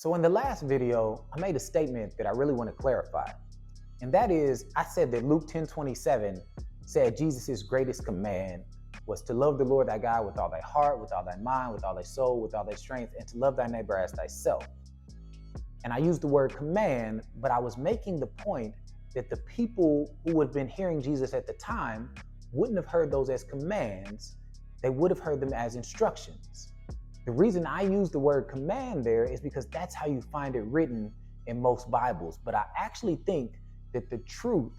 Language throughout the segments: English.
So in the last video, I made a statement that I really want to clarify. And that is, I said that Luke 10:27 said Jesus' greatest command was to love the Lord thy God with all thy heart, with all thy mind, with all thy soul, with all thy strength, and to love thy neighbor as thyself. And I used the word command, but I was making the point that the people who had been hearing Jesus at the time wouldn't have heard those as commands. They would have heard them as instructions. The reason I use the word command there is because that's how you find it written in most Bibles. But I actually think that the truth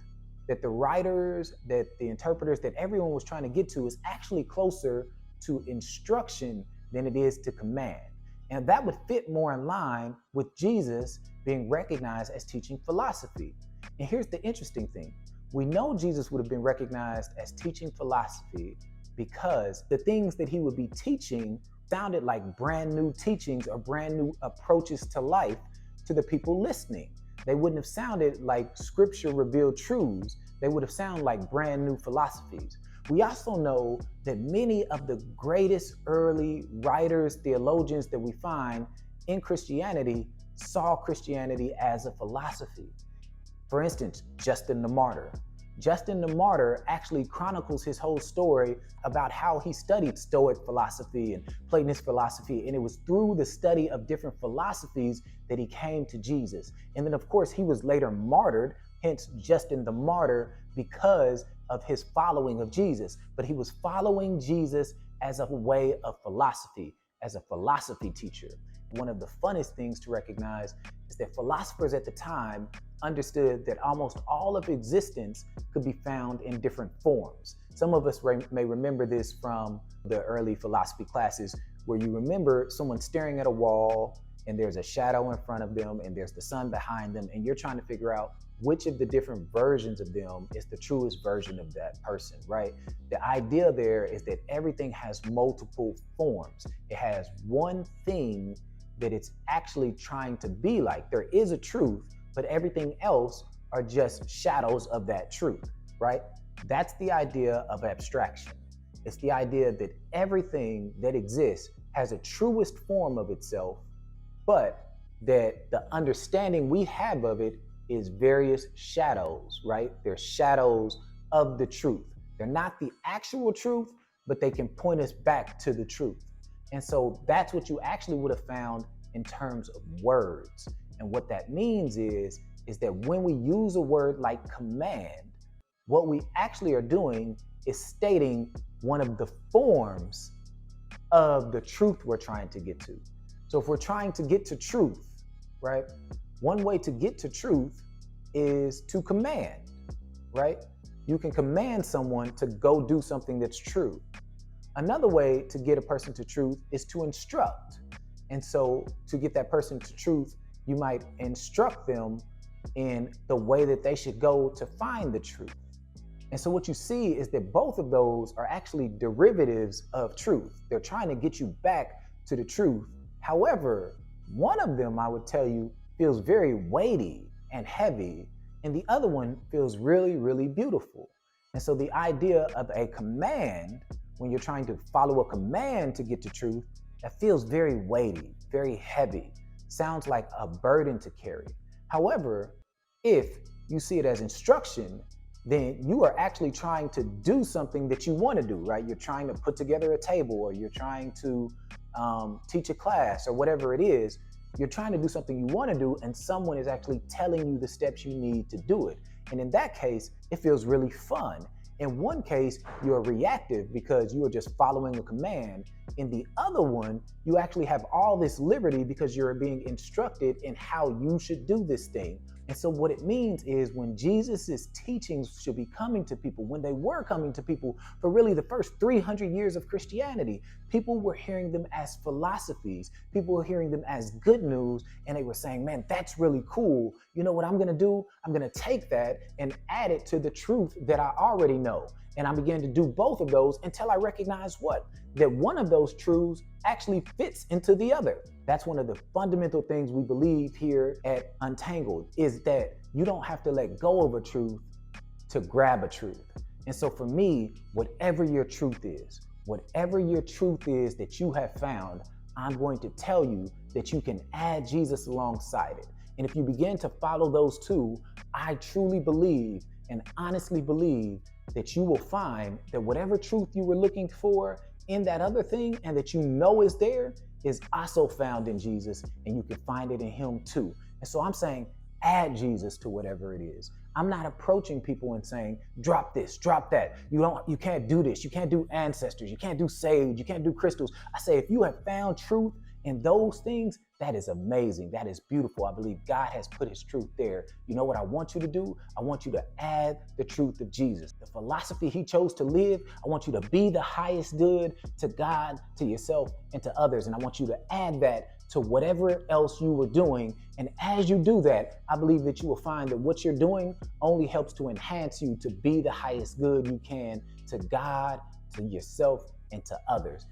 that the writers, that the interpreters, that everyone was trying to get to is actually closer to instruction than it is to command. And that would fit more in line with Jesus being recognized as teaching philosophy. And here's the interesting thing. We know Jesus would have been recognized as teaching philosophy because the things that he would be teaching sounded like brand new teachings or brand new approaches to life to the people listening. They wouldn't have sounded like scripture revealed truths. They would have sounded like brand new philosophies. We also know that many of the greatest early writers, theologians that we find in Christianity saw Christianity as a philosophy. For instance, Justin the Martyr. Justin the Martyr actually chronicles his whole story about how he studied Stoic philosophy and Platonist philosophy, and it was through the study of different philosophies that he came to Jesus. And then, of course, he was later martyred, hence Justin the Martyr, because of his following of Jesus. But he was following Jesus as a way of philosophy, as a philosophy teacher. One of the funnest things to recognize is that philosophers at the time understood that almost all of existence could be found in different forms. Some of us may remember this from the early philosophy classes, where you remember someone staring at a wall and there's a shadow in front of them and there's the sun behind them, and you're trying to figure out which of the different versions of them is the truest version of that person, right? The idea there is that everything has multiple forms. It has one thing that it's actually trying to be like. There is a truth, but everything else are just shadows of that truth, right? That's the idea of abstraction. It's the idea that everything that exists has a truest form of itself, but that the understanding we have of it is various shadows, right? They're shadows of the truth. They're not the actual truth, but they can point us back to the truth. And so that's what you actually would have found in terms of words. And what that means is that when we use a word like command, what we actually are doing is stating one of the forms of the truth we're trying to get to. So if we're trying to get to truth, right? One way to get to truth is to command, right? You can command someone to go do something that's true. Another way to get a person to truth is to instruct. And so to get that person to truth, you might instruct them in the way that they should go to find the truth. And so what you see is that both of those are actually derivatives of truth. They're trying to get you back to the truth. However, one of them, I would tell you, feels very weighty and heavy, and the other one feels really, really beautiful. And so the idea of a command, when you're trying to follow a command to get to truth, that feels very weighty, very heavy, sounds like a burden to carry. However, if you see it as instruction, then you are actually trying to do something that you want to do, right? You're trying to put together a table, or you're trying to teach a class, or whatever it is. You're trying to do something you want to do, and someone is actually telling you the steps you need to do it. And in that case, it feels really fun. In one case, you're reactive because you are just following a command. In the other one, you actually have all this liberty because you're being instructed in how you should do this thing. And so what it means is when Jesus's teachings should be coming to people, when they were coming to people for really the first 300 years of Christianity, people were hearing them as philosophies. People were hearing them as good news, and they were saying, man, that's really cool. You know what I'm going to do? I'm going to take that and add it to the truth that I already know. And I began to do both of those until I recognized what? That one of those truths actually fits into the other. That's one of the fundamental things we believe here at Untangled, is that you don't have to let go of a truth to grab a truth. And so for me, whatever your truth is that you have found, I'm going to tell you that you can add Jesus alongside it. And if you begin to follow those two, I truly believe and honestly believe that you will find that whatever truth you were looking for in that other thing and that you know is there is also found in Jesus, and you can find it in him too. And so I'm saying, add Jesus to whatever it is. I'm not approaching people and saying, drop this, drop that. You can't do this. You can't do ancestors. You can't do sage. You can't do crystals. I say, if you have found truth in those things, that is amazing. That is beautiful. I believe God has put his truth there. You know what I want you to do? I want you to add the truth of Jesus. The philosophy he chose to live, I want you to be the highest good to God, to yourself, and to others. And I want you to add that to whatever else you were doing. And as you do that, I believe that you will find that what you're doing only helps to enhance you to be the highest good you can to God, to yourself, and to others.